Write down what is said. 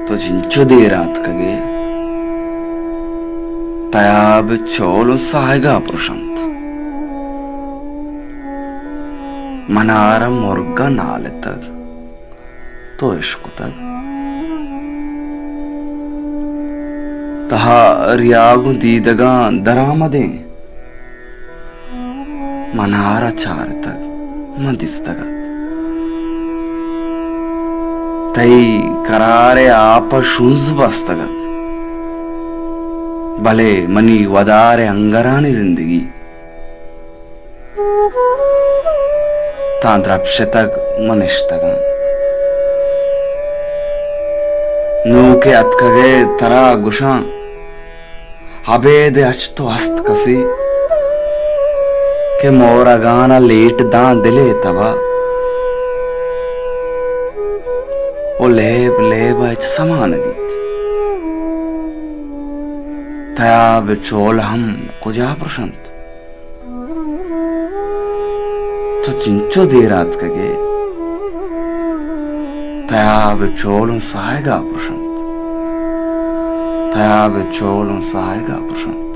तो जिंचो दे रात कगे तयाब चोलो सायगा पुरुषंत मनारा मुर्गा नाले तक तो इश्क तक तहा रियागु दीदगा दरामदे मनारा चार तक मदिस्तगत तई करारे आप शुंज बस्तगत भले मनी वदारे अंगरानी जिंदगी तांद्रप्शे तक मनिष्तगा नू के अतकगे तरा गुशा अबेदे अचतो अस्त कसी के मोरा गाना लेट दां दिले तबा ओ लेब लेब अच समान गीत तयाब चोल हम कुजा प्रशंत तो चिंचो दे रात कगे तयाब चोल सहायगा प्रशंत तयाब चोल सहायगा प्रशंत